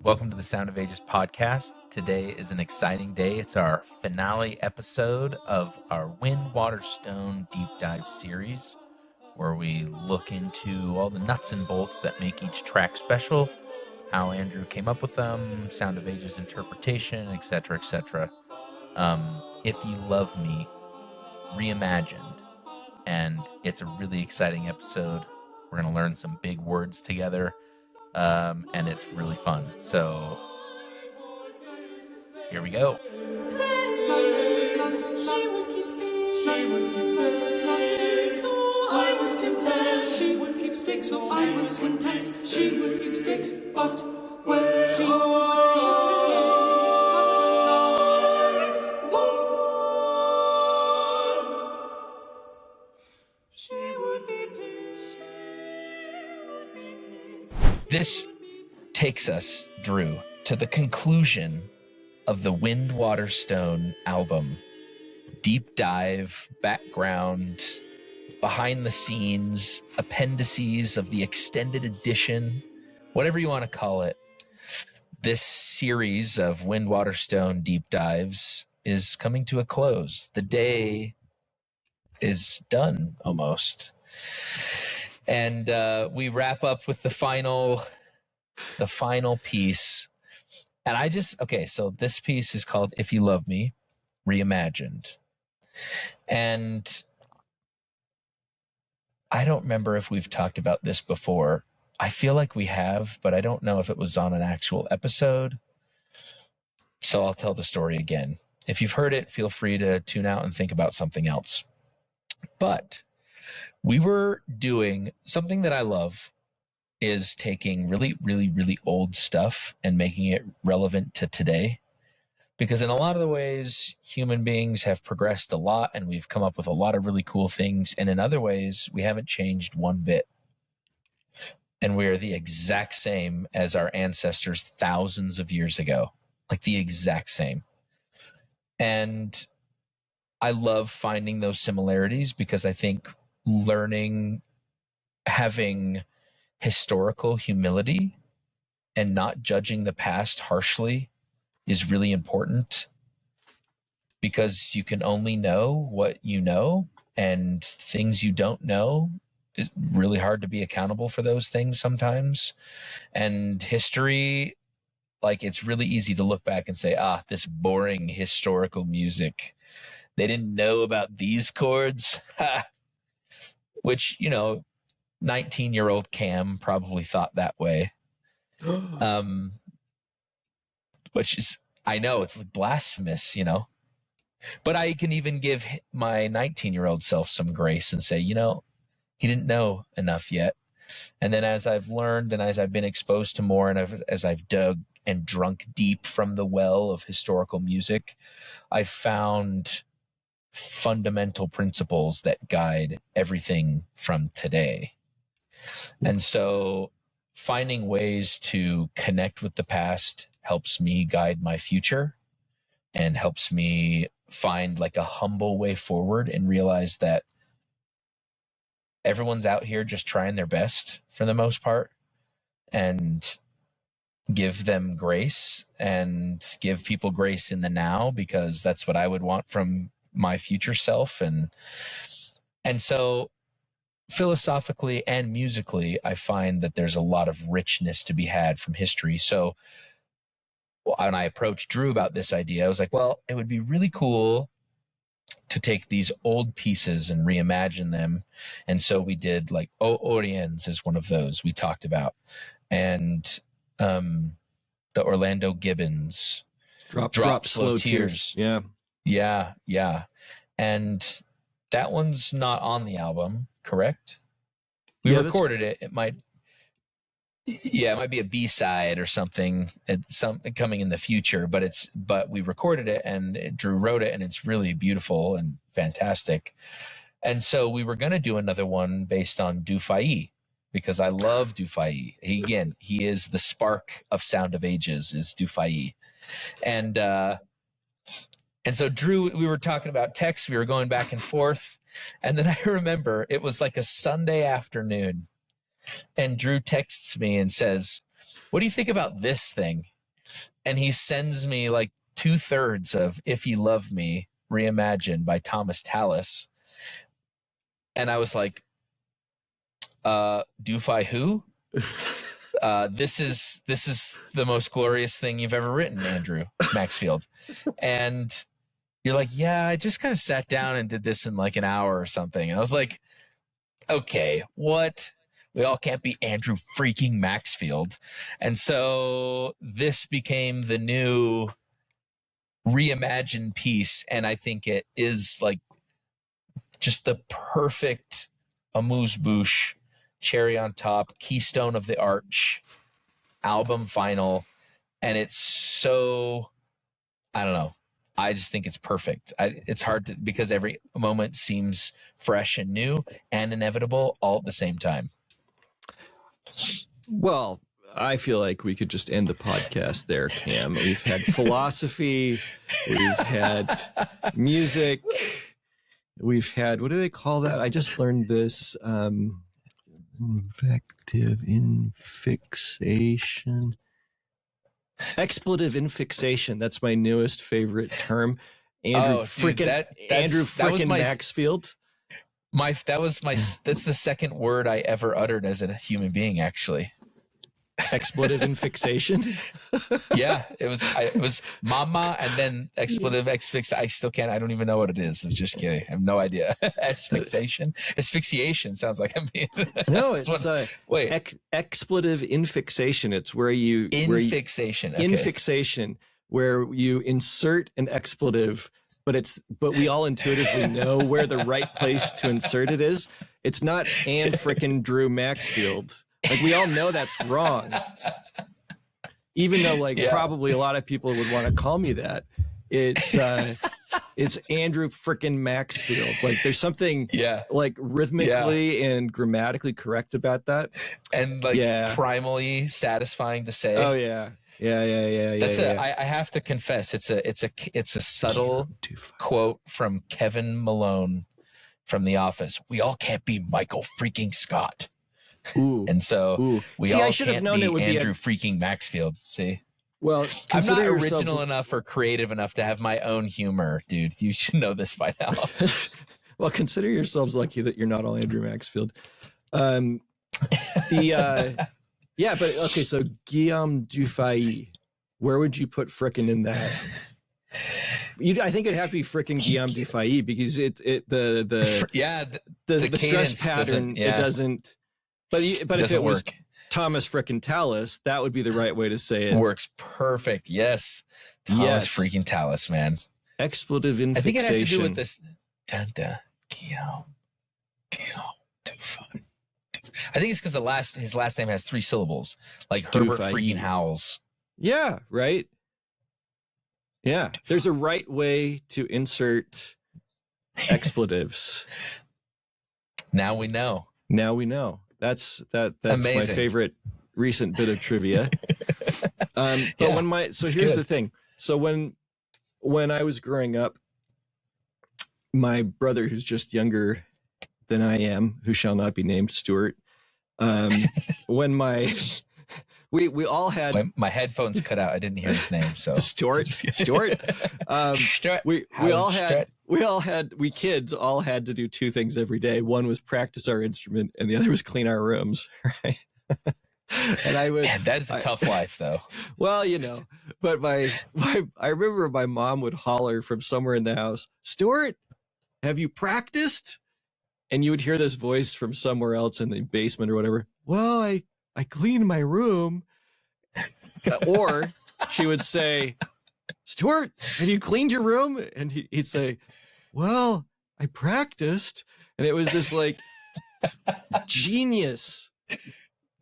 Welcome to the Sound of Ages podcast. Today is an exciting day. It's our finale episode of our Wind, Water, Stone deep dive series, where we look into all the nuts and bolts that make each track special, how Andrew came up with them, Sound of Ages interpretation, etc., etc. If You Love Me, reimagined, and it's a really exciting episode. We're going to learn some big words together. And it's really fun. So here we go. She would keep sticks, so I was content. She would keep sticks, so I was content. She would keep sticks, but where she would keep sticks, she would be This takes us, Drew, to the conclusion of the Wind, Water, Stone album. Deep dive, background, behind the scenes, appendices of the extended edition, whatever you want to call it. This series of Wind, Water, Stone deep dives is coming to a close. The day is done almost. And we wrap up with the final piece. And so this piece is called If You Love Me, Reimagined. And I don't remember if we've talked about this before. I feel like we have, but I don't know if it was on an actual episode. So I'll tell the story again. If you've heard it, feel free to tune out and think about something else. But we were doing something that I love, is taking really, really, really old stuff and making it relevant to today. Because in a lot of the ways, human beings have progressed a lot and we've come up with a lot of really cool things. And in other ways, we haven't changed one bit. And we're the exact same as our ancestors thousands of years ago, like the exact same. And I love finding those similarities because I think having historical humility and not judging the past harshly is really important, because you can only know what you know, and things you don't know, it's really hard to be accountable for those things sometimes. And history, like, it's really easy to look back and say, this boring historical music, they didn't know about these chords. Which, 19-year-old Kam probably thought that way. Which is, I know, it's blasphemous, But I can even give my 19-year-old self some grace and say, he didn't know enough yet. And then as I've learned and as I've been exposed to more and as I've dug and drunk deep from the well of historical music, I've found fundamental principles that guide everything from today. And so finding ways to connect with the past helps me guide my future and helps me find like a humble way forward and realize that everyone's out here just trying their best for the most part, and give them grace and give people grace in the now, because that's what I would want from my future self. And so philosophically and musically, I find that there's a lot of richness to be had from history. So when I approached Drew about this idea, I was like, well, it would be really cool to take these old pieces and reimagine them. And so we did, like, O Oriens is one of those we talked about. And the Orlando Gibbons, Drop Slow Tears. Yeah. Yeah. And that one's not on the album, correct? We recorded it. It might be a B-side or something. It's coming in the future, but we recorded it and Drew wrote it, and it's really beautiful and fantastic. And so we were going to do another one based on Dufay, because I love Dufay. He is the spark of Sound of Ages, is Dufay. And so Drew, we were talking about text. We were going back and forth, And then I remember it was like a Sunday afternoon, and Drew texts me and says, "What do you think about this thing?" And he sends me like 2/3 of "If You Love Me," reimagined by Tallis. And I was like, Doofi who? This is the most glorious thing you've ever written, Andrew Maxfield. And you're like, yeah, I just kind of sat down and did this in like an hour or something. And I was like, okay, what? We all can't be Andrew freaking Maxfield. And so this became the new reimagined piece. And I think it is like just the perfect amuse-bouche, cherry on top, keystone of the arch, album final. And it's so, I don't know. I just think it's perfect. It's hard to, because every moment seems fresh and new and inevitable all at the same time. Well, I feel like we could just end the podcast there, Cam. We've had philosophy, we've had music, we've had, what do they call that? I just learned this, infixation. Expletive infixation. That's my newest favorite term. Andrew frickin' Maxfield. That's the second word I ever uttered as a human being, actually. Expletive infixation. Yeah, it was mama and then expletive exfix. I still can't. I don't even know what it is. I'm just kidding. I have no idea. Asphyxiation sounds like I'm being. No, it's expletive infixation. It's where you infixation. Infixation, where you insert an expletive, but we all intuitively know where the right place to insert it is. It's not and frickin' Drew Maxfield. Like, we all know that's wrong. Even though, probably a lot of people would want to call me that. It's Andrew frickin' Maxfield. Like, there's something rhythmically and grammatically correct about that. And primally satisfying to say. Oh yeah. Yeah. I have to confess, it's a subtle quote from Kevin Malone from The Office. We all can't be Michael freaking Scott. Ooh. And so we all can't be Andrew be freaking Maxfield. See, well, I'm not original enough or creative enough to have my own humor, dude. You should know this by now. Well, consider yourselves lucky that you're not all Andrew Maxfield. Yeah, but okay. So Guillaume Dufay, where would you put frickin' in that? I think it'd have to be frickin' Guillaume Dufay because the stress pattern it doesn't. But if it was Thomas frickin' Tallis, that would be the right way to say it. Works perfect. Yes. Thomas freaking Tallis, man. Expletive infixation. I think it has to do with this. Guillaume Dufay. I think it's because his last name has 3 syllables, like Herbert freaking Howells. Yeah, right. Yeah, there's a right way to insert expletives. Now we know. That's Amazing. My favorite recent bit of trivia. But here's the thing. So when I was growing up, my brother, who's just younger than I am, who shall not be named, Stuart, when we all had my headphones cut out. I didn't hear his name. So Stuart. We kids all had to do 2 things every day. One was practice our instrument, and the other was clean our rooms. Right. And that's a tough life, though. Well, but I remember my mom would holler from somewhere in the house, "Stuart, have you practiced?" And you would hear this voice from somewhere else in the basement or whatever. "Well, I cleaned my room." Or she would say, "Stuart, have you cleaned your room?" And he'd say, "Well, I practiced." And it was this genius,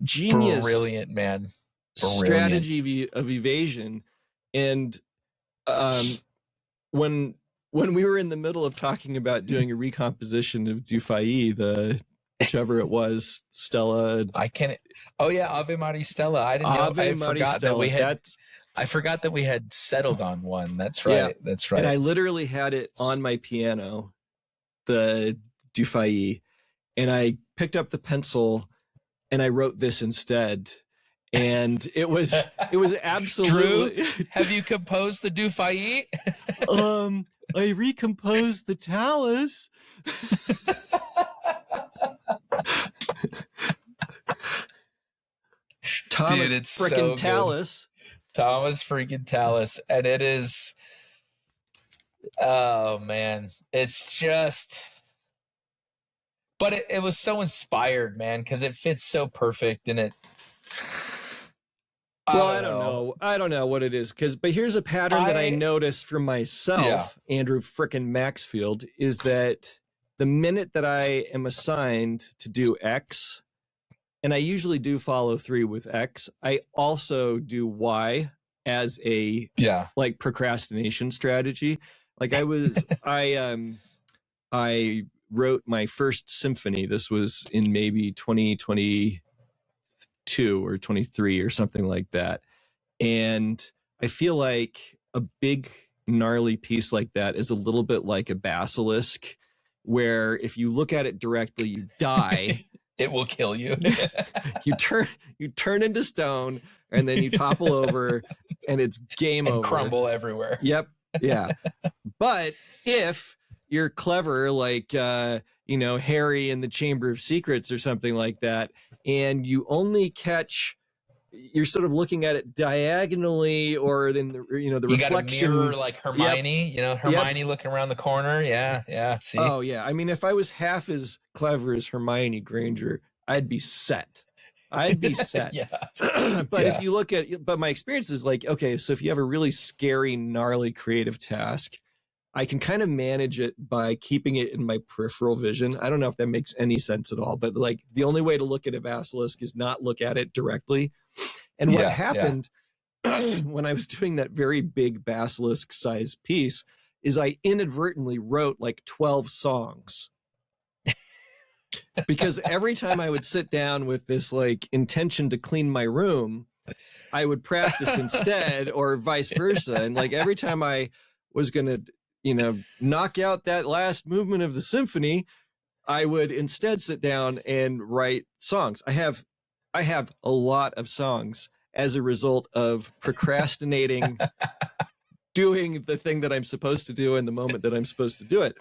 brilliant, man. Strategy of evasion. And when we were in the middle of talking about doing a recomposition of Dufay, whichever it was, Stella. I can't. Oh yeah, Ave Maria Stella. I didn't know. I forgot that we had settled on one. That's right. Yeah. That's right. And I literally had it on my piano the Dufay, and I picked up the pencil and I wrote this instead. And it was absolutely. Drew, have you composed the Dufay? I recomposed the Tallis. Thomas freaking Tallis. Thomas freaking Tallis. And it is, oh man, it's just, but it was so inspired, man, because it fits so perfect, and it, I don't know what it is, but here's a pattern that I noticed for myself, Andrew frickin' Maxfield, is that the minute that I am assigned to do X, and I usually do follow through with X, I also do Y as a like procrastination strategy. Like I wrote my first symphony. This was in maybe 2022 or 23 or something like that. And I feel like a big gnarly piece like that is a little bit like a basilisk, where if you look at it directly, you die. It will kill you. you turn into stone, and then you topple over, and it's game over. Crumble everywhere. Yep. Yeah. But if you're clever, like Harry in the Chamber of Secrets or something like that, and you only catch, you're sort of looking at it diagonally, or in the the you reflection, got a mirror like Hermione. Yep. Hermione looking around the corner. Yeah. See. Oh yeah. I mean, if I was half as clever as Hermione Granger, I'd be set. Yeah. But if you look at, but my experience is like, okay, so if you have a really scary, gnarly creative task, I can kind of manage it by keeping it in my peripheral vision. I don't know if that makes any sense at all, but like the only way to look at a basilisk is not look at it directly. And what happened when I was doing that very big basilisk size piece is I inadvertently wrote like 12 songs. Because every time I would sit down with this like intention to clean my room, I would practice instead, or vice versa. And like every time I was going to, knock out that last movement of the symphony, I would instead sit down and write songs. I have a lot of songs as a result of procrastinating doing the thing that I'm supposed to do in the moment that I'm supposed to do it.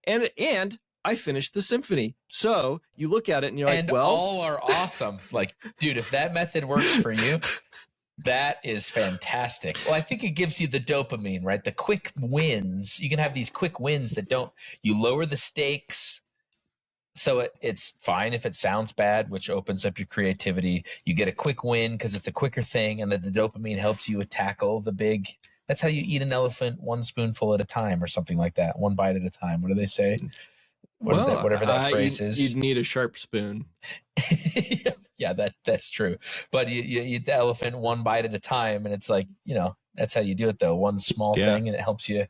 And I finished the symphony. So you look at it and you're like, well, all are awesome. Like, dude, if that method works for you, that is fantastic. Well, I think it gives you the dopamine, right? The quick wins. You can have these quick wins that you lower the stakes. So it's fine if it sounds bad, which opens up your creativity. You get a quick win because it's a quicker thing, and then the dopamine helps you tackle the big. That's how you eat an elephant, one spoonful at a time, or something like that. One bite at a time. What do they say? Whatever that phrase is. You'd need a sharp spoon. Yeah, that's true. But you eat the elephant one bite at a time, and it's like, that's how you do it, though. One small thing, and it helps you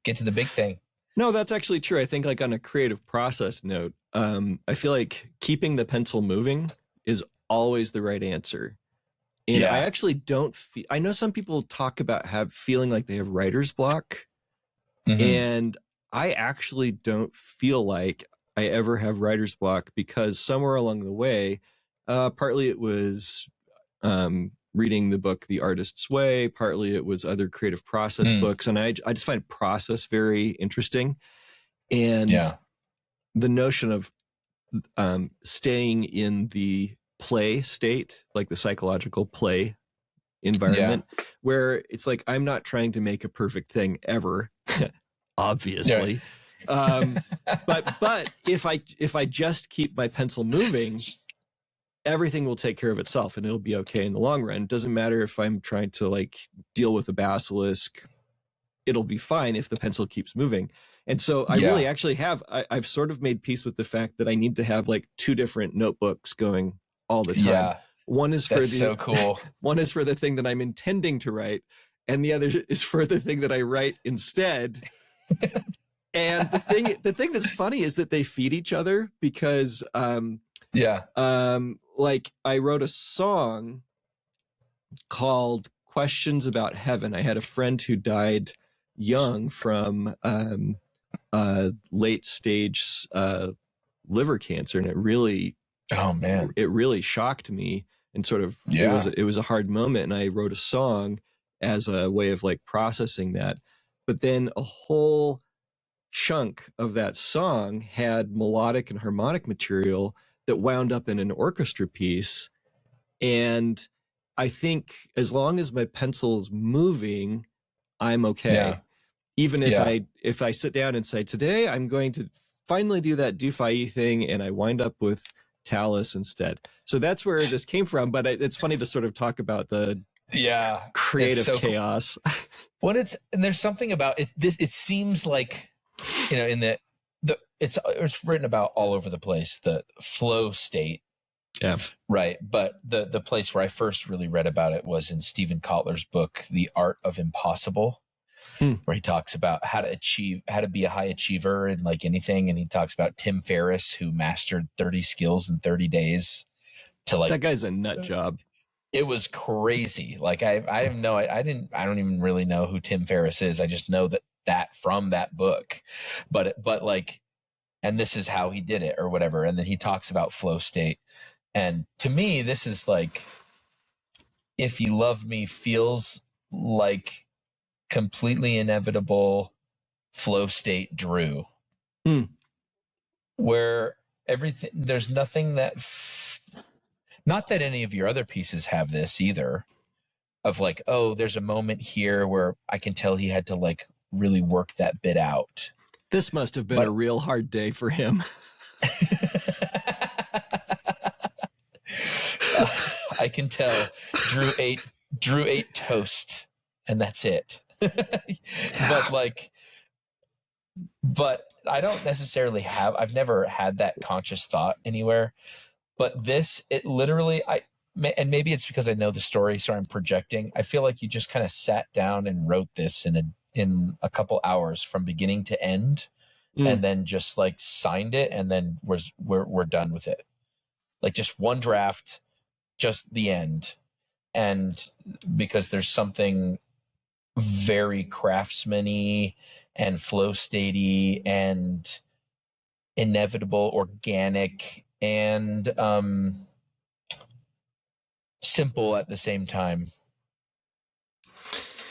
get to the big thing. No, that's actually true. I think like on a creative process note, I feel like keeping the pencil moving is always the right answer. And I actually don't feel, I know some people talk about feeling like they have writer's block. Mm-hmm. And I actually don't feel like I ever have writer's block, because somewhere along the way, partly it was reading the book The Artist's Way, partly it was other creative process books, and I just find process very interesting. And the notion of staying in the play state, like the psychological play environment, where it's like I'm not trying to make a perfect thing ever. Obviously. But if I just keep my pencil moving, everything will take care of itself and it'll be okay in the long run. It doesn't matter if I'm trying to like deal with a basilisk, it'll be fine if the pencil keeps moving. And so I really actually I've sort of made peace with the fact that I need to have like two different notebooks going all the time. Yeah. One is for so cool. One is for the thing that I'm intending to write, and the other is for the thing that I write instead. And the thing that's funny is that they feed each other, because like I wrote a song called Questions About Heaven. I had a friend who died young from late stage liver cancer, and it really shocked me, and sort of it was a hard moment, and I wrote a song as a way of like processing that. But then a whole chunk of that song had melodic and harmonic material that wound up in an orchestra piece. And I think as long as my pencil's moving, I'm okay. Yeah. Even if I sit down and say, today I'm going to finally do that do-fi thing, and I wind up with Tallis instead. So that's where this came from. But it's funny to sort of talk about the creative chaos. When there's something about it. It seems like, in the it's written about all over the place, the flow state. Yeah. Right. But the place where I first really read about it was in Stephen Kotler's book, The Art of Impossible, where he talks about how to be a high achiever in like anything. And he talks about Tim Ferriss, who mastered 30 skills in 30 days to like, that guy's a nut job. It was crazy. Like I don't even really know who Tim Ferriss is. I just know that from that book, but like, and this is how he did it or whatever. And then he talks about flow state. And to me, this is like, If You Love Me feels like completely inevitable flow state Drew, where everything, there's nothing that, not that any of your other pieces have this either, of like, oh, there's a moment here where I can tell he had to like really work that bit out. This must have been a real hard day for him. I can tell Drew ate toast and that's it. but I don't necessarily I've never had that conscious thought anywhere, but it literally, and maybe it's because I know the story, so I'm projecting. I feel like you just kind of sat down and wrote this in a couple hours from beginning to end, and then just like signed it, and then we're done with it. Like just one draft, just the end. And because there's something very craftsman-y and flow statey and inevitable, organic, and simple at the same time.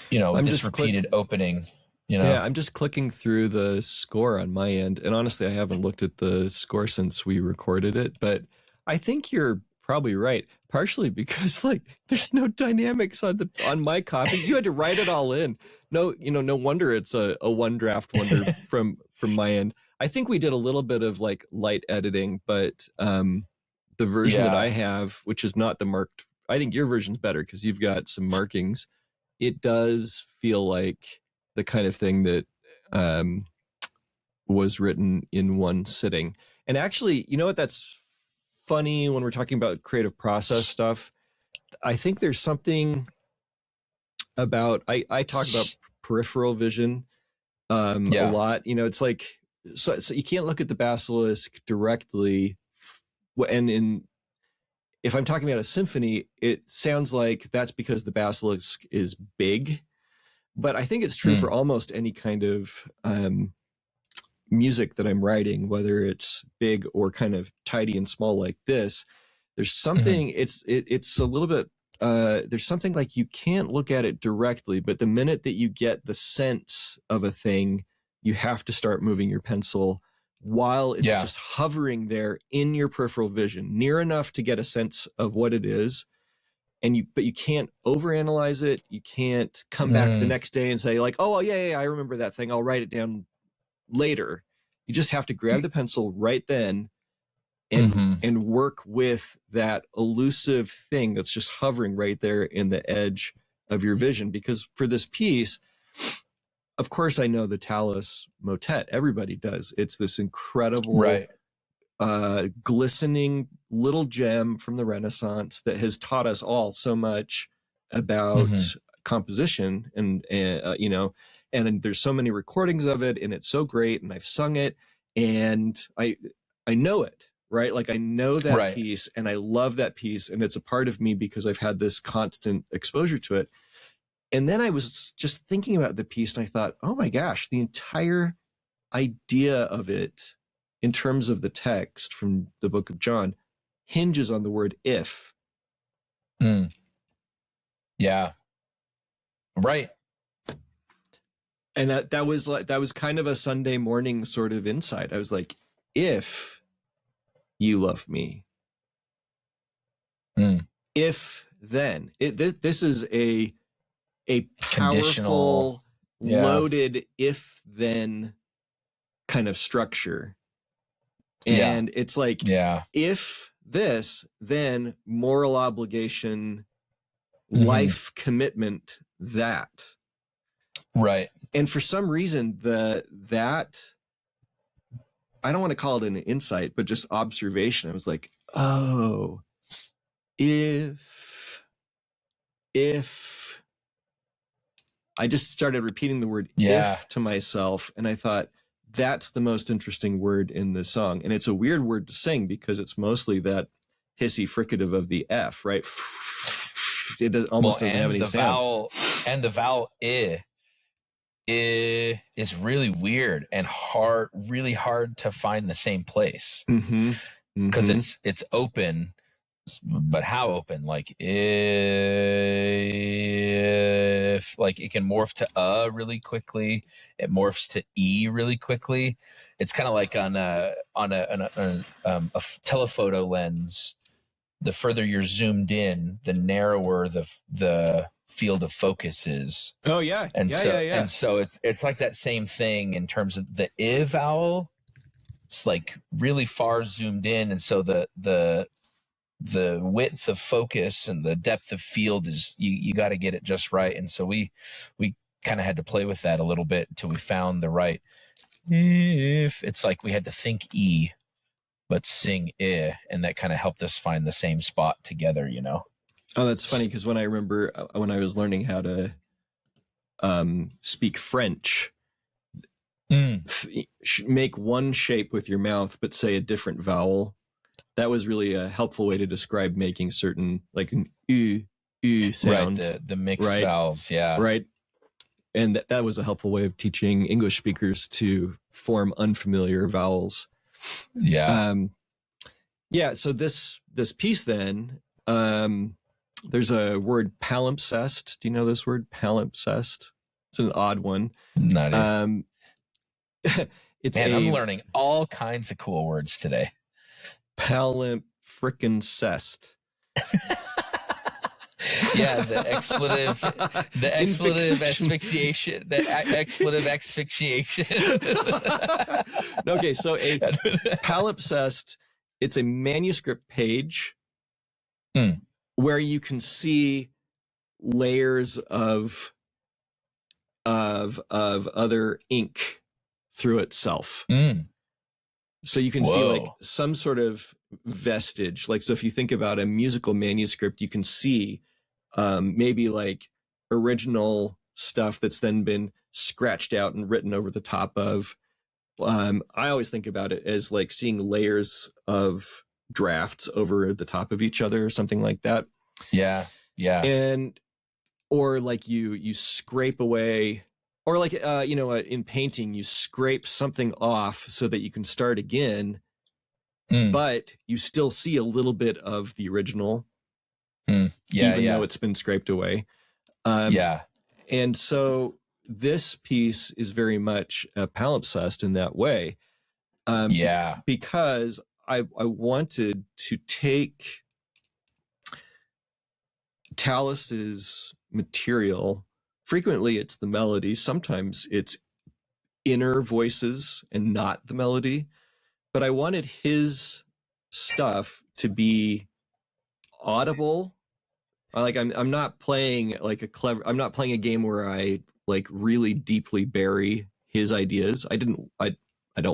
This repeated opening. Yeah, I'm just clicking through the score on my end, and honestly, I haven't looked at the score since we recorded it, but I think you're probably right. Partially because like there's no dynamics on my copy. You had to write it all in. No wonder it's a one draft wonder from my end. I think we did a little bit of like light editing, but the version that I have, which is not the marked, I think your version's better because you've got some markings. It does feel like the kind of thing that was written in one sitting. And actually, you know what, that's funny when we're talking about creative process stuff. I think there's something about, I talk about peripheral vision a lot. It's like, so you can't look at the basilisk directly. And if I'm talking about a symphony, it sounds like that's because the basilisk is big. But I think it's true for almost any kind of music that I'm writing, whether it's big or kind of tidy and small like this. There's something, it's a little bit, there's something like you can't look at it directly, but the minute that you get the sense of a thing, you have to start moving your pencil while it's just hovering there in your peripheral vision, near enough to get a sense of what it is. But you can't overanalyze it. You can't come back the next day and say like, oh, well, yeah, I remember that thing. I'll write it down later. You just have to grab the pencil right then and work with that elusive thing that's just hovering right there in the edge of your vision. Because for this piece, of course, I know the Tallis motet. Everybody does. It's this incredible, glistening little gem from the Renaissance that has taught us all so much about composition, and there's so many recordings of it, and it's so great, and I've sung it, and I know it, right? Like I know that piece, and I love that piece, and it's a part of me because I've had this constant exposure to it. And then I was just thinking about the piece, and I thought, oh my gosh, the entire idea of it in terms of the text from the book of John, hinges on the word if. Yeah. Right. And that was kind of a Sunday morning sort of insight. I was like, if you love me, if then this is a powerful, loaded if then kind of structure. And it's like, if this, then moral obligation, life commitment, that. Right. And for some reason, that I don't want to call it an insight, but just observation. I was like, oh, if I just started repeating the word if to myself, and I thought, that's the most interesting word in the song. And it's a weird word to sing because it's mostly that hissy fricative of the F, right? It doesn't have any sound. And the vowel I is really weird and really hard to find the same place. Because it's open, but how open? Like if, like it can morph to really quickly, it morphs to E really quickly. It's kind of like on a telephoto lens. The further you're zoomed in, the narrower the field of focus is. Oh yeah, and so it's like that same thing in terms of the I vowel. It's like really far zoomed in, and so the width of focus and the depth of field is you got to get it just right. And so we kind of had to play with that a little bit until we found the right. If it's like we had to think E, but sing I, and that kind of helped us find the same spot together, you know? Oh, that's funny, because when I remember when I was learning how to speak French, make one shape with your mouth, but say a different vowel. That was really a helpful way to describe making certain, like an U sound. Right, the mixed vowels, yeah. Right. And that was a helpful way of teaching English speakers to form unfamiliar vowels. Yeah. So this piece then, there's a word palimpsest. Do you know this word palimpsest? It's an odd one. Not I'm learning all kinds of cool words today. Palimpsest. Yeah, the expletive asphyxiation, the expletive asphyxiation. Okay, so a palimpsest, it's a manuscript page where you can see layers of other ink through itself. So you can see like some sort of vestige. Like, so if you think about a musical manuscript, you can see maybe like original stuff that's then been scratched out and written over the top of. I always think about it as like seeing layers of drafts over the top of each other or something like that. Yeah. And or like you scrape away, or like in painting you scrape something off so that you can start again, but you still see a little bit of the original, even though it's been scraped away. And so this piece is very much a palimpsest in that way, because I wanted to take Tallis's material. Frequently it's the melody, sometimes it's inner voices and not the melody, but I wanted his stuff to be audible. Like I'm not playing like I'm not playing a game where I like really deeply bury his ideas. I don't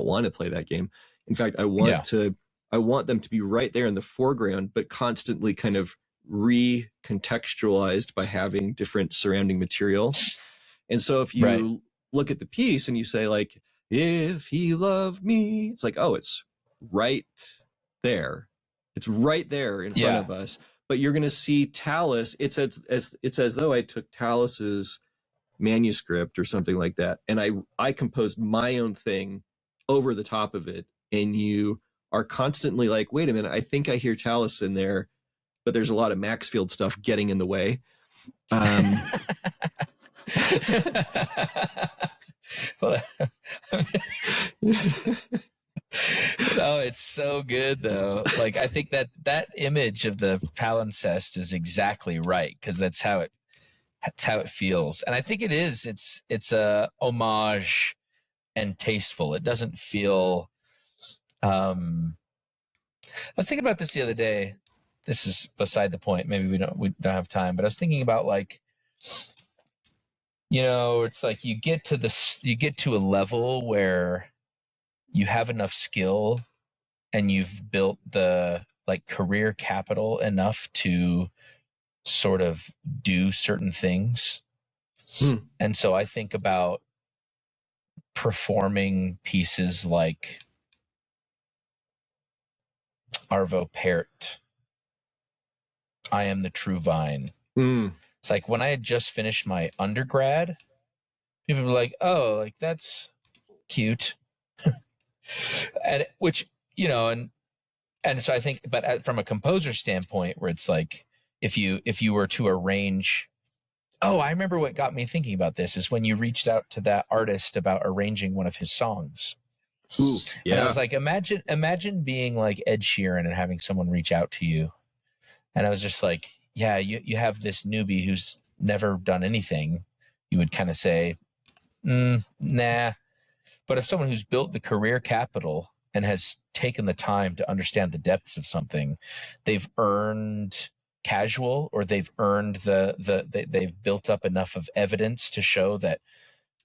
want to play that game. In fact, I want them to be right there in the foreground, but constantly kind of recontextualized by having different surrounding material. And so if you look at the piece and you say like, if he loved me, it's like, oh, it's right there. It's right there in front of us. But you're going to see Tallis. It's as though I took Tallis's manuscript or something like that, and I composed my own thing over the top of it and you are constantly like, wait a minute, I think I hear Tallis in there, but there's a lot of Maxfield stuff getting in the way. Well, oh, it's so good though. Like I think that image of the palimpsest is exactly right, because that's how it feels, and I think it is. It's a homage and tasteful. It doesn't feel. I was thinking about this the other day. This is beside the point. Maybe we don't have time, but I was thinking about, like, it's like you get to a level where you have enough skill and you've built the like career capital enough to sort of do certain things. And so I think about performing pieces like Arvo Pärt, I Am the True Vine. It's like when I had just finished my undergrad, people were like, oh, like that's cute. And which, and so I think, but from a composer standpoint, where it's like, if you were to arrange, I remember what got me thinking about this is when you reached out to that artist about arranging one of his songs. Ooh, yeah. And I was like, imagine being like Ed Sheeran and having someone reach out to you. And I was just like, yeah, you have this newbie who's never done anything. You would kind of say, nah. But if someone who's built the career capital and has taken the time to understand the depths of something, they've earned casual, or they've earned they've built up enough of evidence to show that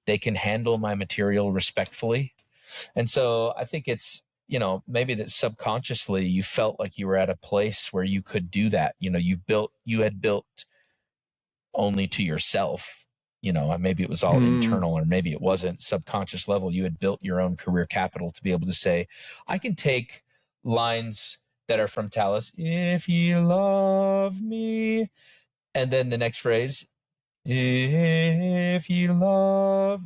they can handle my material respectfully. And so I think it's, maybe that subconsciously you felt like you were at a place where you could do that. You had built only to yourself, maybe it was all internal, or maybe it wasn't. Subconscious level, you had built your own career capital to be able to say, I can take lines that are from Tallis, if you love me, and then the next phrase, if you love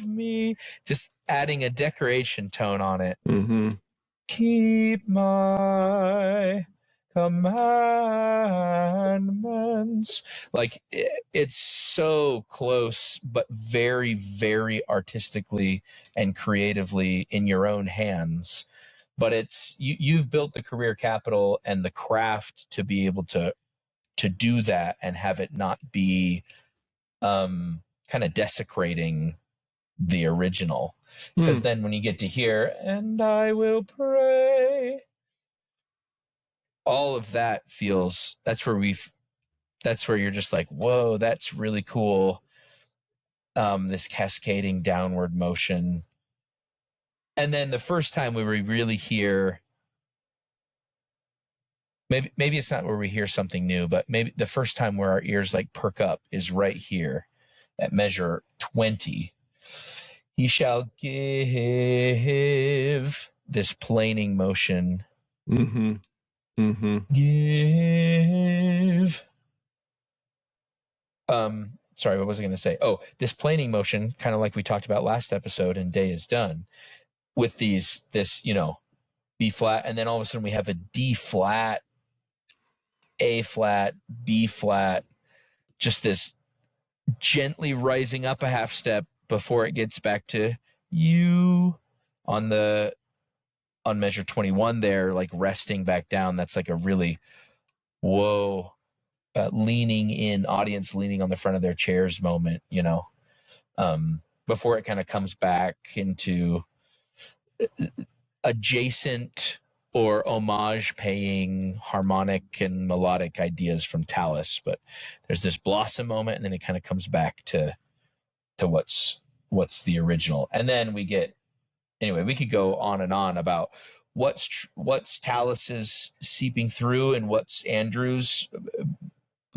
me, just adding a decoration tone on it. Keep my commandments. Like it's so close, but very, very artistically and creatively in your own hands. But it's you've built the career capital and the craft to be able to do that and have it not be kind of desecrating the original. Because then when you get to hear, and I will pray, all of that feels, that's where you're just like, whoa, that's really cool. This cascading downward motion. And then the first time we really hear, maybe it's not where we hear something new, but maybe the first time where our ears like perk up is right here at measure 20. He shall give this planing motion. Give. Sorry, what was I going to say? Oh, this planing motion, kind of like we talked about last episode in Day Is Done, with this, B flat, and then all of a sudden we have a D flat, A flat, B flat, just this gently rising up a half step before it gets back to you on measure 21 there, like resting back down. That's like a really, whoa, leaning in, audience leaning on the front of their chairs moment, before it kind of comes back into adjacent or homage paying harmonic and melodic ideas from Tallis. But there's this blossom moment, and then it kind of comes back to what's the original. And then we could go on and on about what's Tallis's seeping through and what's Andrew's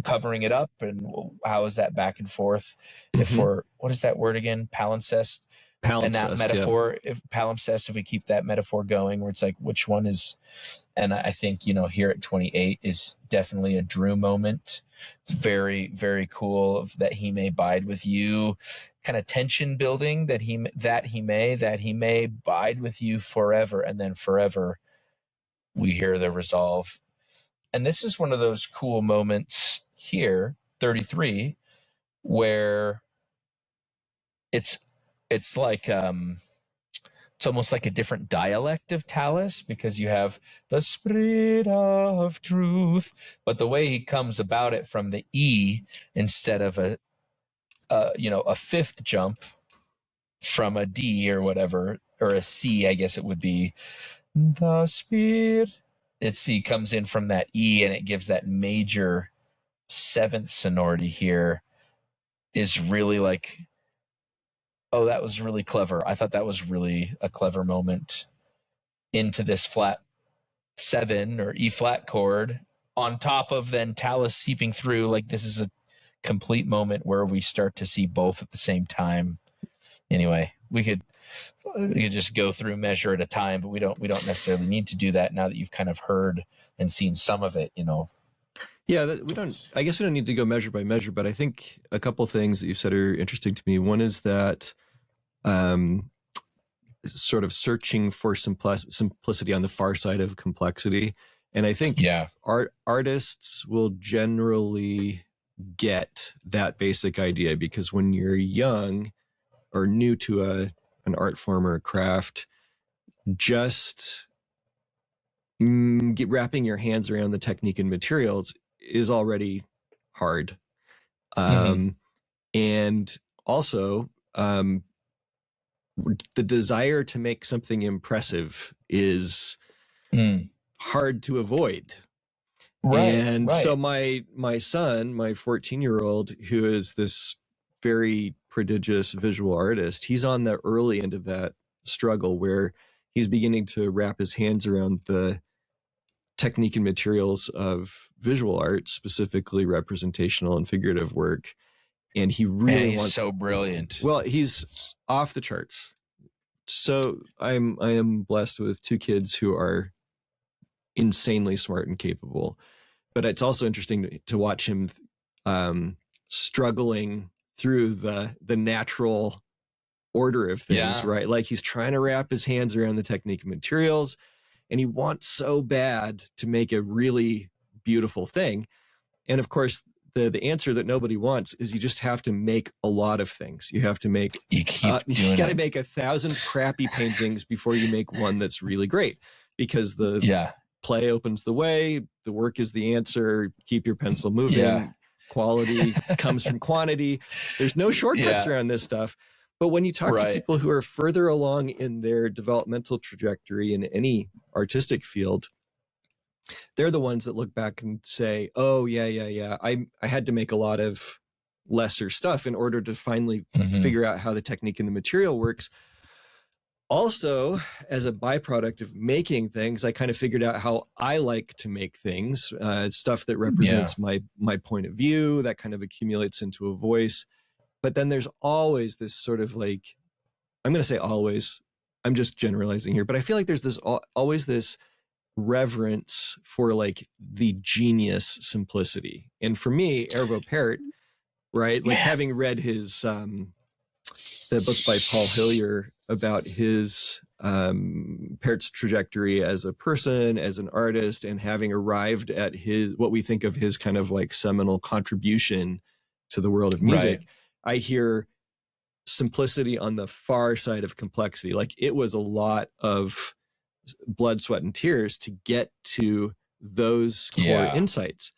covering it up, and how is that back and forth. If we're, what is that word again? Palimpsest. And that Palimpsest, metaphor, if palimpsest, if we keep that metaphor going, where it's like, which one is, and I think, here at 28 is definitely a Drew moment. It's very, very cool that he may bide with you, kind of tension building, that he may bide with you forever. And then forever, we hear the resolve. And this is one of those cool moments here, 33, where it's like, it's almost like a different dialect of Tallis, because you have the spirit of truth, but the way he comes about it from the E instead of a fifth jump from a D or whatever, or a C, I guess it would be. The spirit. C comes in from that E, and it gives that major seventh sonority here. Is really like, oh, that was really clever. I thought that was really a clever moment into this flat 7 or E flat chord, on top of then Tallis seeping through. Like, this is a complete moment where we start to see both at the same time. Anyway, we could just go through measure at a time, but we don't necessarily need to do that now that you've kind of heard and seen some of it, Yeah, I guess we don't need to go measure by measure, but I think a couple things that you've said are interesting to me. One is that sort of searching for simplicity on the far side of complexity. And I think artists will generally get that basic idea, because when you're young or new to an art form or a craft, just wrapping your hands around the technique and materials is already hard. And also, the desire to make something impressive is hard to avoid. Right. So my son, my 14-year-old, who is this very prodigious visual artist, he's on the early end of that struggle, where he's beginning to wrap his hands around the technique and materials of visual art, specifically representational and figurative work. And he really wants, so brilliant. Well, he's off the charts. So I am blessed with 2 kids who are insanely smart and capable. But it's also interesting to watch him struggling through the natural order of things, right? Like, he's trying to wrap his hands around the technique and materials, and he wants so bad to make a really beautiful thing. And of course, the answer that nobody wants is you just have to make a lot of things. You have to make, you got to make 1,000 crappy paintings before you make one that's really great, because the play opens the way, the work is the answer, keep your pencil moving, quality comes from quantity. There's no shortcuts around this stuff. But when you talk to people who are further along in their developmental trajectory in any artistic field, they're the ones that look back and say, oh, yeah. I had to make a lot of lesser stuff in order to finally figure out how the technique and the material works. Also, as a byproduct of making things, I kind of figured out how I like to make things, stuff that represents my point of view, that kind of accumulates into a voice. But then there's always this sort of like, I'm going to say always, I'm just generalizing here, but I feel like there's always this reverence for like the genius simplicity. And for me, Ervo Pärt, right? Like, having read his, the book by Paul Hillier about his, Pärt's trajectory as a person, as an artist, and having arrived at his, what we think of his kind of like seminal contribution to the world of music. I hear simplicity on the far side of complexity. Like, it was a lot of blood, sweat, and tears to get to those core insights.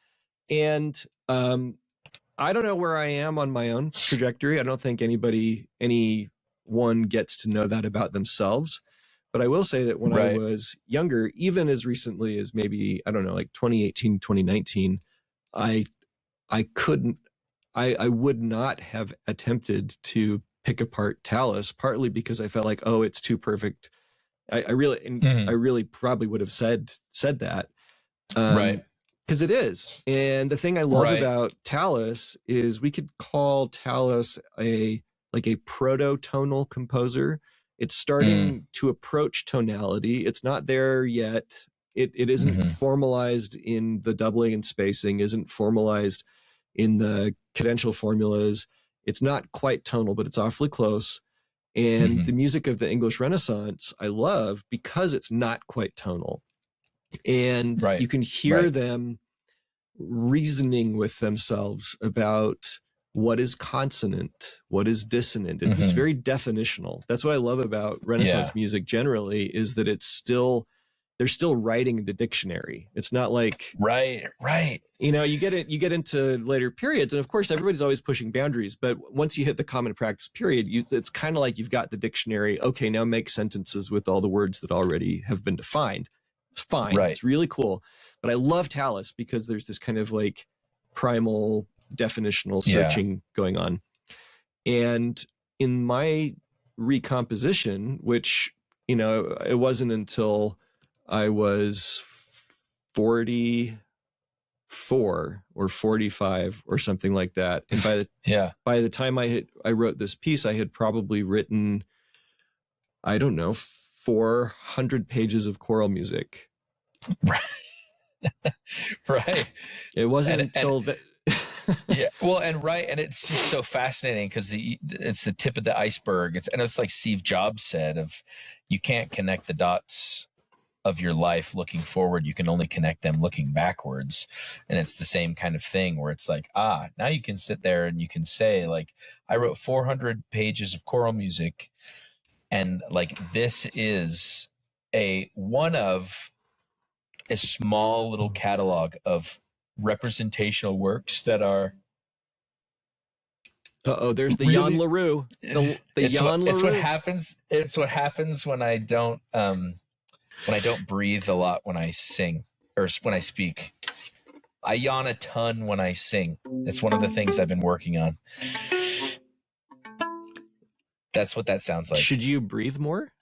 And I don't know where I am on my own trajectory. I don't think anyone gets to know that about themselves. But I will say that when I was younger, even as recently as maybe, I don't know, like 2018, 2019, I would not have attempted to pick apart Tallis, partly because I felt like, oh, it's too perfect. I really probably would have said that. Because it is. And the thing I love about Tallis is we could call Tallis a like a proto-tonal composer. It's starting to approach tonality. It's not there yet. It isn't formalized in the doubling and spacing, isn't formalized in the cadential formulas. It's not quite tonal, but it's awfully close. And the music of the English Renaissance, I love because it's not quite tonal. And you can hear them reasoning with themselves about what is consonant, what is dissonant. It's very definitional. That's what I love about Renaissance music generally, is that they're still writing the dictionary. It's not like you know, you get into later periods, and of course everybody's always pushing boundaries, but once you hit the common practice period, it's kind of like you've got the dictionary. Okay, now make sentences with all the words that already have been defined. It's fine. It's really cool. But I love Tallis because there's this kind of like primal definitional searching going on. And in my recomposition, which, you know, it wasn't until I was 44 or 45 or something like that. And by the time I wrote this piece, I had probably written, I don't know, 400 pages of choral music. It wasn't until that. And it's just so fascinating because it's the tip of the iceberg. It's like Steve Jobs said, of you can't connect the dots of your life looking forward. You can only connect them looking backwards. And it's the same kind of thing where it's like, now you can sit there and you can say, like, I wrote 400 pages of choral music, and like this is one of a small little catalog of representational works that are there's the really, Jan LaRue. It's what happens when I don't breathe a lot when I sing or when I speak. I yawn a ton when I sing. It's one of the things I've been working on. That's what that sounds like. Should you breathe more?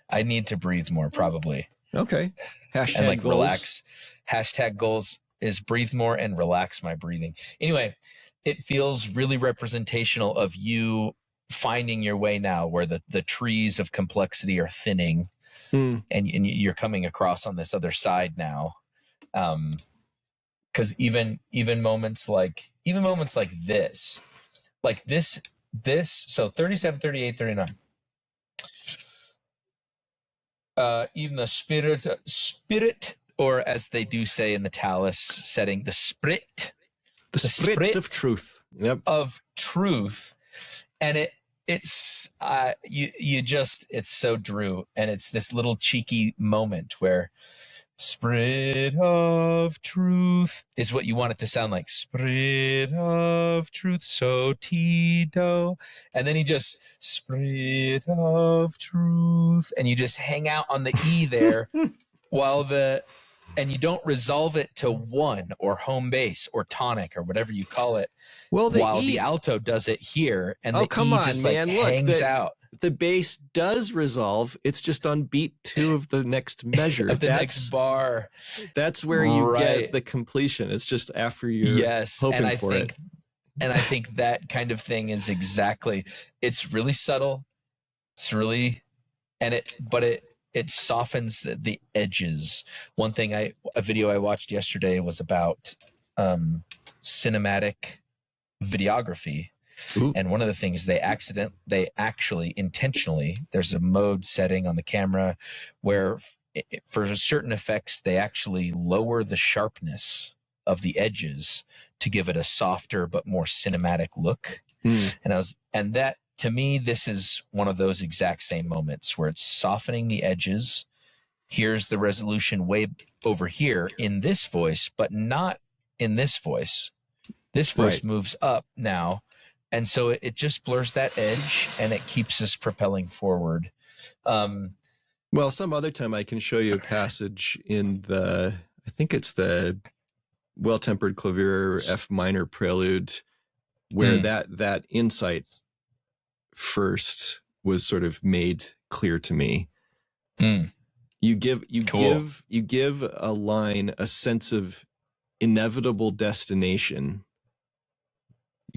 I need to breathe more, probably. Okay. Hashtag and like goals. Relax. Hashtag goals is breathe more and relax my breathing. Anyway, it feels really representational of you finding your way now, where the trees of complexity are thinning, and you're coming across on this other side now. Because even moments like this, so 37, 38, 39. Even the spirit, or as they do say in the Tallis setting, the spirit of truth. Yep. Of truth. And it's so Drew, and it's this little cheeky moment where spirit of truth is what you want it to sound like. Spirit of truth, so Tito. And then he just, spirit of truth. And you just hang out on the E there and you don't resolve it to one or home bass or tonic or whatever you call it. Well, the alto does it here, and the E just hangs out. The bass does resolve. It's just on beat 2 of the next measure. Of the next bar. That's where you get the completion. It's just after you're hoping for it. And I think that kind of thing is it's really subtle. It's really, but it softens the edges. One thing a video I watched yesterday was about cinematic videography. Ooh. And one of the things they actually intentionally, there's a mode setting on the camera where for certain effects, they actually lower the sharpness of the edges to give it a softer but more cinematic look. And that, to me, this is one of those exact same moments where it's softening the edges. Here's the resolution way over here in this voice, but not in this voice. This voice moves up now. And so it just blurs that edge, and it keeps us propelling forward. Well, some other time I can show you a passage in I think it's the Well-Tempered Clavier F minor prelude, where that insight first was sort of made clear to me. You give a line a sense of inevitable destination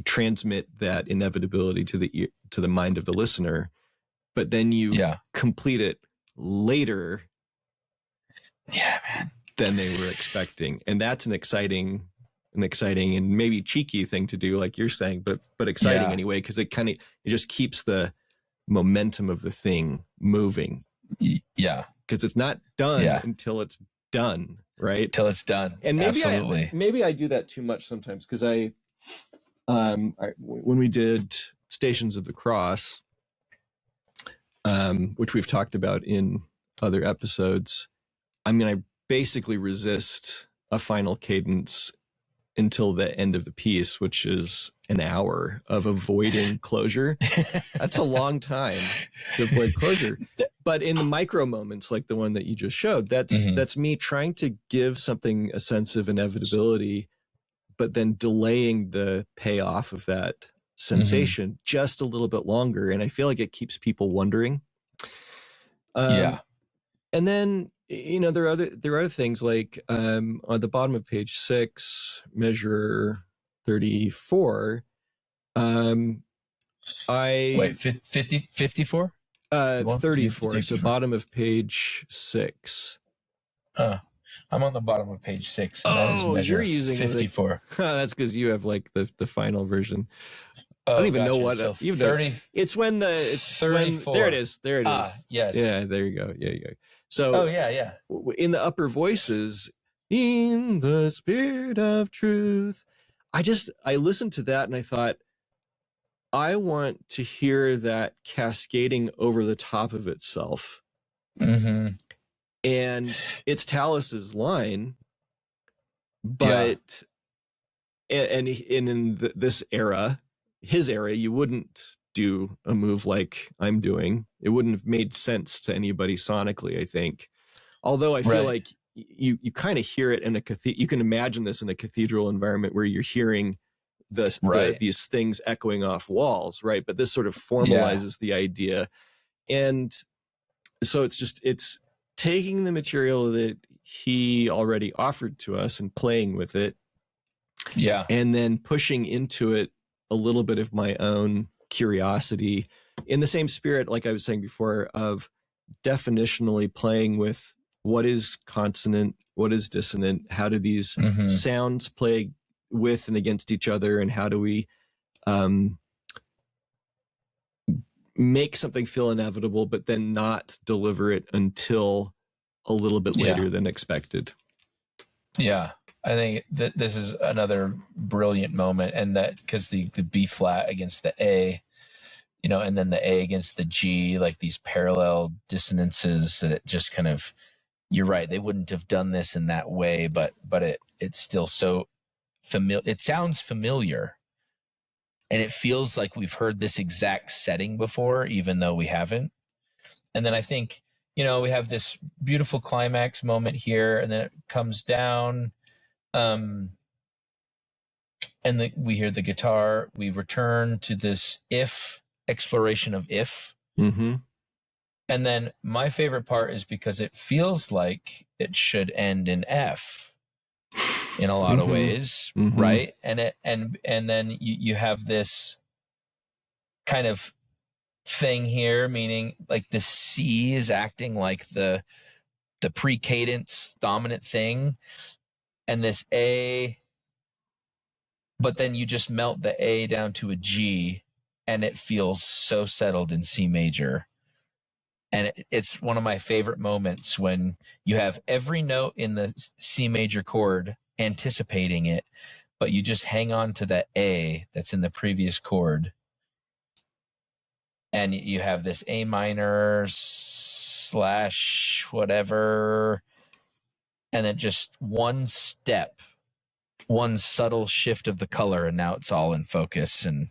transmit that inevitability to the mind of the listener, but then you complete it later than they were expecting. And that's an exciting and maybe cheeky thing to do, like you're saying, but exciting anyway, because it just keeps the momentum of the thing moving. Yeah. Because it's not done until it's done, right? Till it's done. And maybe absolutely. I do that too much sometimes, because when we did Stations of the Cross, which we've talked about in other episodes, I mean, I basically resist a final cadence until the end of the piece, which is an hour of avoiding closure. That's a long time to avoid closure. But in the micro moments, like the one that you just showed, that's me trying to give something a sense of inevitability, but then delaying the payoff of that sensation just a little bit longer. And I feel like it keeps people wondering. And then, there are other things, like on the bottom of page 6, measure 34. Wait, 54? 34. So bottom of page 6. I'm on the bottom of page 6. And that is measure you're using 54. That's because you have like the final version. I don't even know what. So even 30. It's when it's 34. There it is. There it is. Yes. Yeah. There you go. Yeah. You go. So. In the upper voices, in the spirit of truth, I listened to that and I thought, I want to hear that cascading over the top of itself. And it's Tallis's line, but and in this era, his era, you wouldn't do a move like I'm doing. It wouldn't have made sense to anybody sonically, I think. Although I feel like you kind of hear it in a cathedral. You can imagine this in a cathedral environment where you're hearing these things echoing off walls, right? But this sort of formalizes the idea. And so it's taking the material that he already offered to us and playing with it. Yeah. And then pushing into it a little bit of my own curiosity in the same spirit, like I was saying before, of definitionally playing with what is consonant, what is dissonant, how do these sounds play with and against each other, and how do we make something feel inevitable but then not deliver it until a little bit later than expected. I think that this is another brilliant moment, and that because the B flat against the A, and then the A against the G, like these parallel dissonances that it just kind of, you're right, they wouldn't have done this in that way, but it's still so familiar. It sounds familiar, and it feels like we've heard this exact setting before, even though we haven't. And then I think, we have this beautiful climax moment here, and then it comes down, and we hear the guitar. We return to this exploration of if. And then my favorite part is because it feels like it should end in F in a lot of ways, right? And then you have this kind of thing here, meaning like the C is acting like the pre-cadence dominant thing, and this A, but then you just melt the A down to a G, and it feels so settled in C major. And it's one of my favorite moments when you have every note in the C major chord anticipating it, but you just hang on to that A that's in the previous chord. And you have this A minor / whatever. And then just one step, one subtle shift of the color, and now it's all in focus. And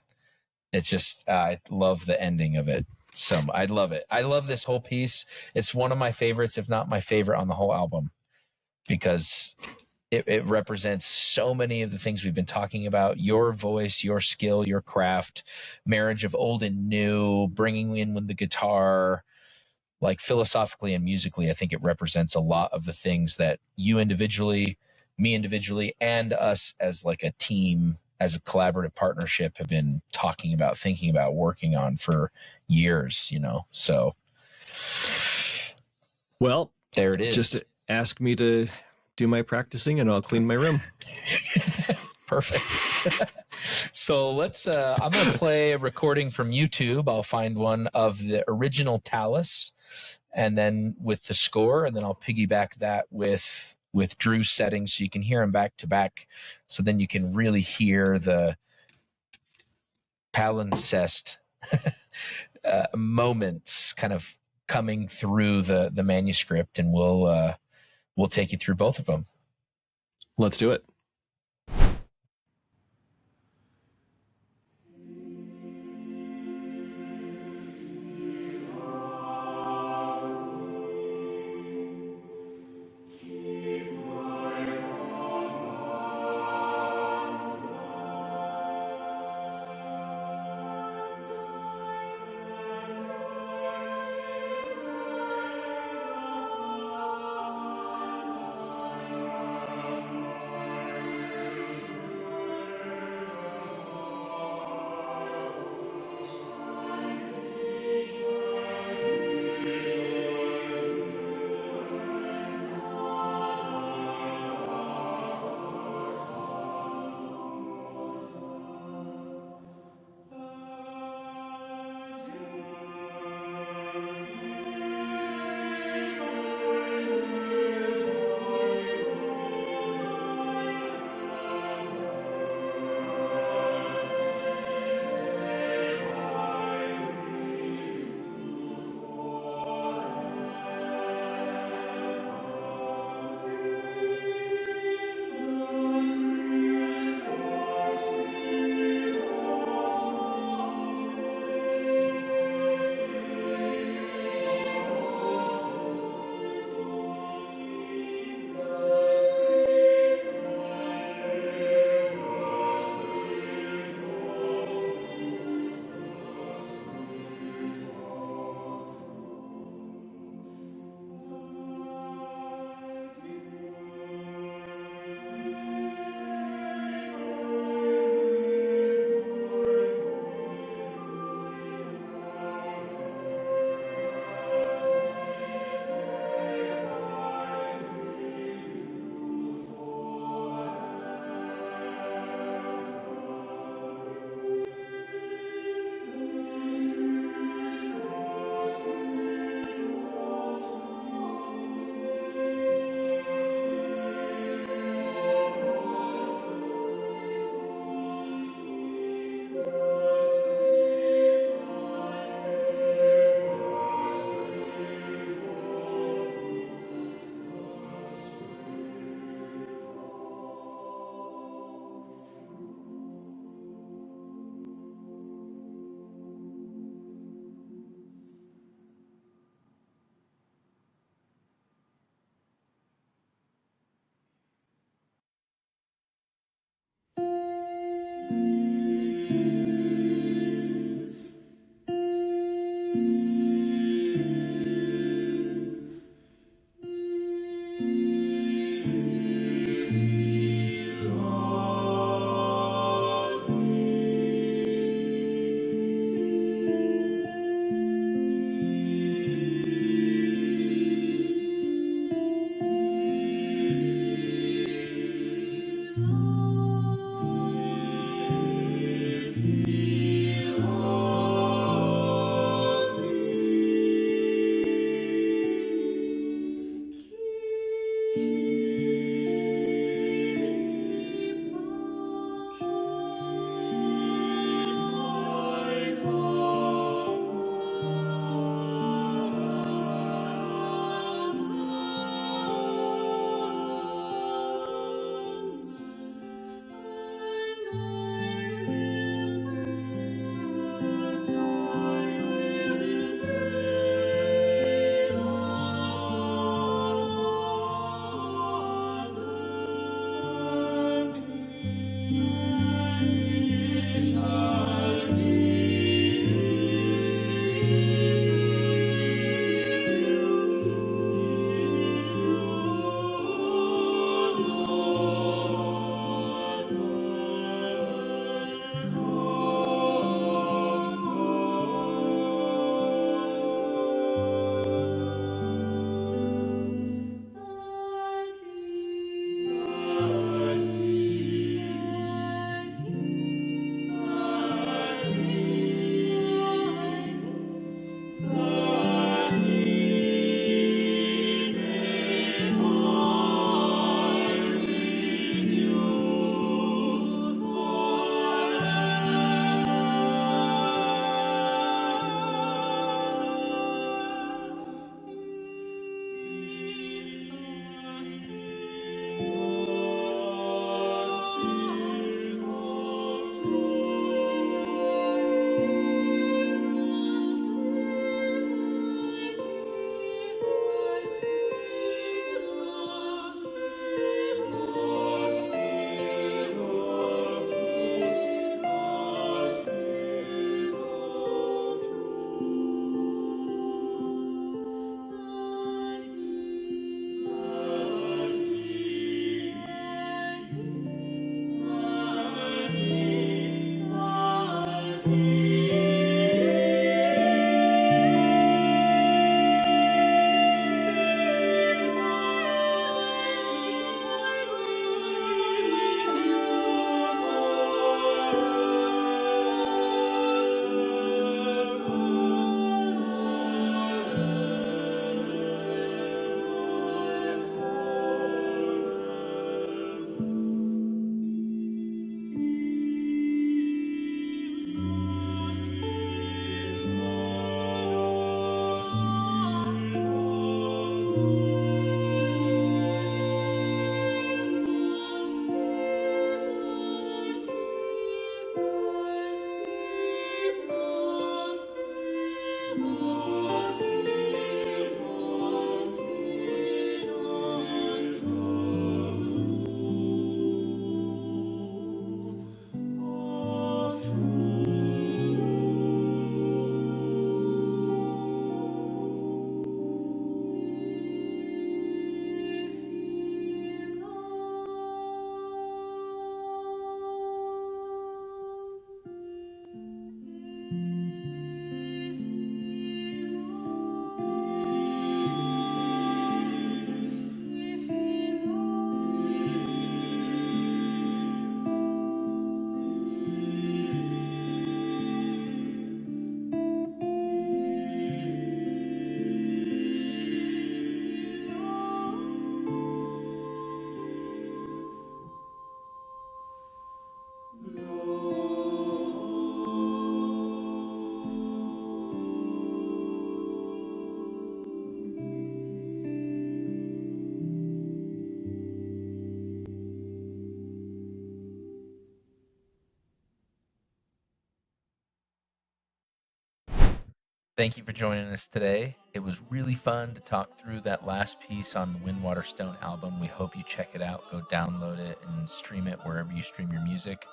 it's just, I love the ending of it. So I love it. I love this whole piece. It's one of my favorites, if not my favorite on the whole album, because it represents so many of the things we've been talking about: your voice, your skill, your craft, marriage of old and new, bringing in with the guitar. Like philosophically and musically, I think it represents a lot of the things that you individually, me individually, and us as like a team as a collaborative partnership have been talking about, thinking about, working on for years, so Well, there it is. Just ask me to do my practicing and I'll clean my room. Perfect. So let's I'm going to play a recording from YouTube. I'll find one of the original Tallis and then with the score, and then I'll piggyback that with Drew's settings so you can hear them back to back. So then you can really hear the palimpsest moments kind of coming through the manuscript, and we'll take you through both of them. Let's do it. Thank you for joining us today. It was really fun to talk through that last piece on the Wind, Water, Stone album. We hope you check it out. Go download it and stream it wherever you stream your music.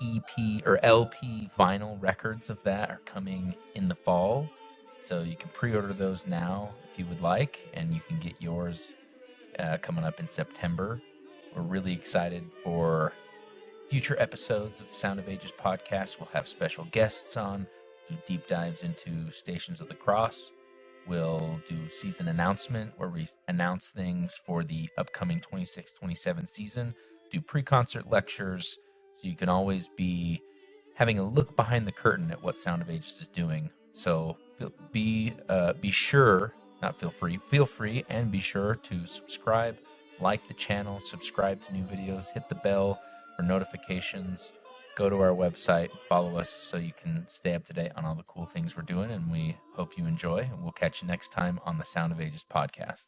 EP or LP vinyl records of that are coming in the fall. So you can pre-order those now if you would like, and you can get yours coming up in September. We're really excited for future episodes of the Sound of Ages podcast. We'll have special guests on, do deep dives into Stations of the Cross. We'll do season announcement where we announce things for the upcoming 26-27 season, do pre-concert lectures, so you can always be having a look behind the curtain at what Sound of Ages is doing. So be free and be sure to subscribe, like the channel, subscribe to new videos, hit the bell for notifications. Go to our website, follow us so you can stay up to date on all the cool things we're doing, and we hope you enjoy, and we'll catch you next time on the Sound of Ages podcast.